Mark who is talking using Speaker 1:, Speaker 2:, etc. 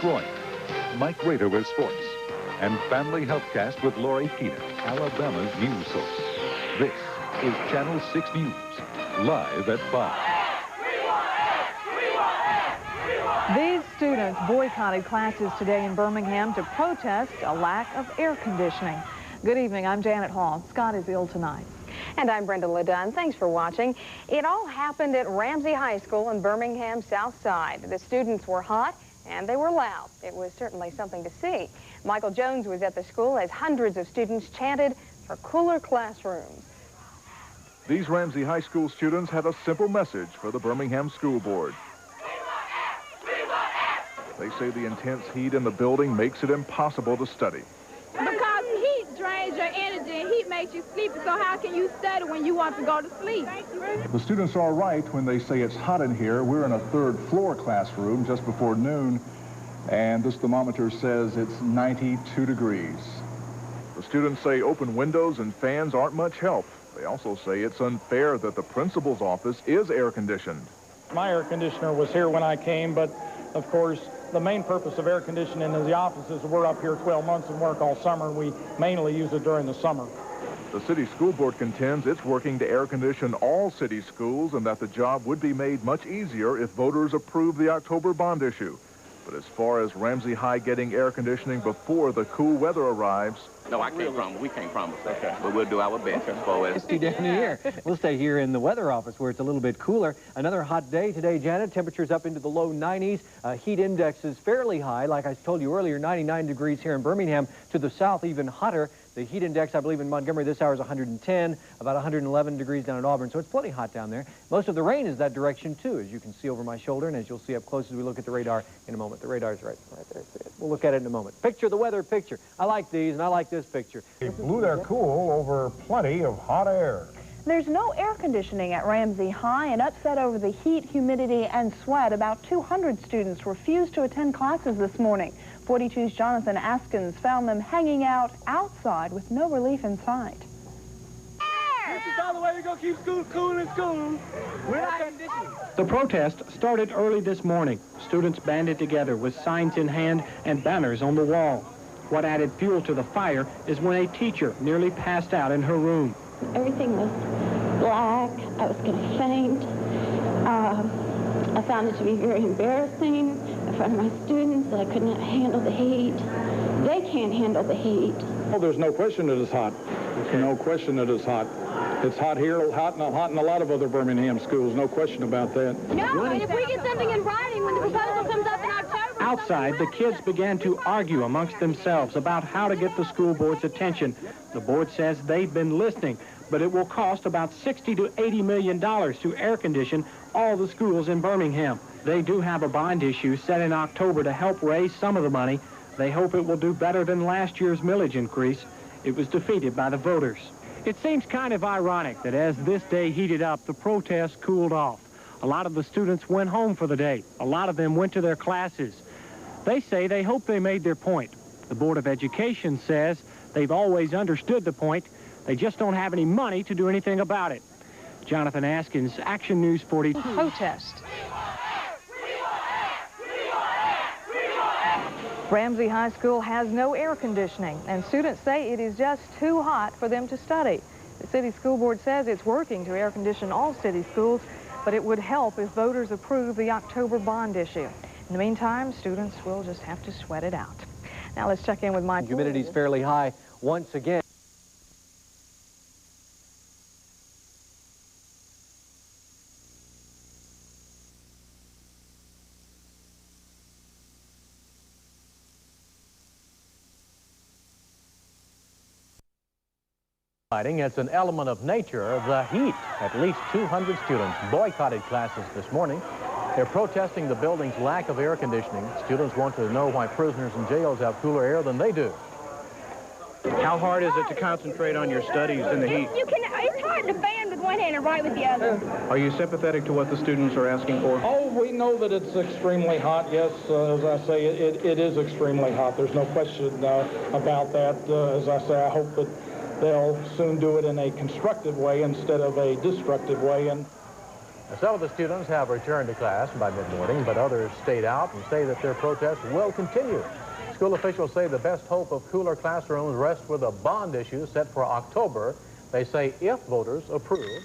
Speaker 1: Groin, Mike Rader with sports, and Family Healthcast with Lori Keenan, Alabama's news source. This is Channel 6 News, live at 5.
Speaker 2: These students boycotted classes today in Birmingham to protest a lack of air conditioning. Good evening, I'm Janet Hall. Scott is ill tonight.
Speaker 3: And I'm Brenda LeDunn. Thanks for watching. It all happened at Ramsay High School in Birmingham South Side. The students were hot and they were loud. It was certainly something to see. Michael Jones was at the school as hundreds of students chanted for cooler classrooms.
Speaker 4: These Ramsay High School students had a simple message for the Birmingham School Board. They say the intense heat in the building makes it impossible to study.
Speaker 5: Because heat drains your energy and heat makes you sleepy, so how can you study when you want to go to sleep?
Speaker 4: The students are right when they say it's hot in here. We're in a third-floor classroom just before noon, and this thermometer says it's 92 degrees. The students say open windows and fans aren't much help. They also say it's unfair that the principal's office is air-conditioned.
Speaker 6: My air conditioner was here when I came, but of course, the main purpose of air conditioning in the office is we're up here 12 months and work all summer, and we mainly use it during the summer.
Speaker 4: The city school board contends it's working to air condition all city schools and that the job would be made much easier if voters approve the October bond issue. But as far as Ramsay High getting air conditioning before the cool weather arrives...
Speaker 7: No, we can't promise that. Okay. But we'll do our best as far as...
Speaker 8: It's too down here. We'll stay here in the weather office where it's a little bit cooler. Another hot day today, Janet. Temperatures up into the low 90s. Heat index is fairly high. Like I told you earlier, 99 degrees here in Birmingham. To the south, even hotter. The heat index, I believe, in Montgomery this hour is 110, about 111 degrees down at Auburn. So it's plenty hot down there. Most of the rain is that direction, too, as you can see over my shoulder and as you'll see up close as we look at the radar in a moment. The radar's right there. We'll look at it in a moment. Picture the weather picture. I like these, and I like this picture.
Speaker 9: They blew their cool over plenty of hot air.
Speaker 10: There's no air conditioning at Ramsay High, and upset over the heat, humidity, and sweat, about 200 students refused to attend classes this morning. 42's Jonathan Askins found them hanging out outside with no relief in sight.
Speaker 6: This is the only way we're going to keep school cool in school. Without conditioning. The protest started early this morning. Students banded together with signs in hand and banners on the wall. What added fuel to the fire is when a teacher nearly passed out in her room.
Speaker 11: Everything was black. I was going to faint. I found it to be very embarrassing in front of my students that I could not handle the heat. They can't handle the heat.
Speaker 6: Oh, there's no question that it's hot. There's no question that it's hot. It's hot here, hot in a lot of other Birmingham schools. No question about that.
Speaker 5: No, and if we get something in writing when the proposal comes up in October...
Speaker 6: Outside, the kids began to argue amongst themselves about how to get the school board's attention. The board says they've been listening, but it will cost about $60 to $80 million to air condition all the schools in Birmingham. They do have a bond issue set in October to help raise some of the money. They hope it will do better than last year's millage increase. It was defeated by the voters. It seems kind of ironic that as this day heated up, the protests cooled off. A lot of the students went home for the day. A lot of them went to their classes. They say they hope they made their point. The Board of Education says they've always understood the point. They just don't have any money to do anything about it. Jonathan Askins, Action News 42.
Speaker 2: Protest. Ramsay High School has no air conditioning, and students say it is just too hot for them to study. The city school board says it's working to air condition all city schools, but it would help if voters approve the October bond issue. In the meantime, students will just have to sweat it out. Now let's check in with Mike.
Speaker 8: Humidity is fairly high once again.
Speaker 12: It's an element of nature, the heat. At least 200 students boycotted classes this morning. They're protesting the building's lack of air conditioning. Students want to know why prisoners in jails have cooler air than they do.
Speaker 6: How hard is it to concentrate on your studies in the heat?
Speaker 5: It's hard to band with one hand and write with the other.
Speaker 6: Are you sympathetic to what the students are asking for? Oh, we know that it's extremely hot. Yes, as I say, it is extremely hot. There's no question about that. As I say, I hope that they'll soon do it in a constructive way instead of a destructive way. And
Speaker 12: Some of the students have returned to class by mid-morning, but others stayed out and say that their protest will continue. School officials say the best hope of cooler classrooms rests with a bond issue set for October. They say if voters approve